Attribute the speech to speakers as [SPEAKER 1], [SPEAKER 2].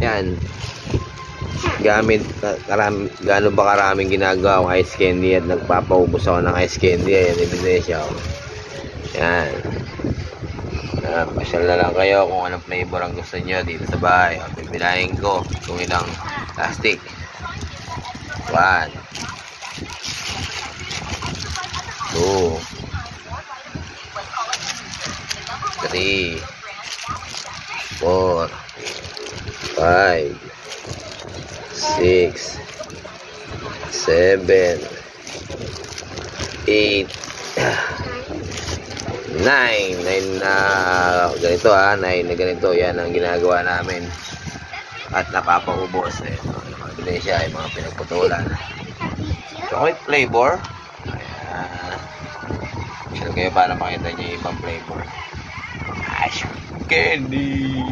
[SPEAKER 1] Yan. Gaano ba karaming ginagawa akong ice candy at nagpapaubos ako ng ice candy. Ayan, ebidensya ako. Yan. Pasyal na lang kayo kung anong flavor ang gusto nyo dito sa bahay. Pipilahin ko kung ilang plastic. 1 2 3 4 5 6 7 8 9 na ganito 9 na ganito. Yan ang ginagawa namin at napapaubos yung siya yung mga pinagputulan. Chocolate flavor. Ayan, share kayo para makita nyo yung ibang flavor. Ice candy.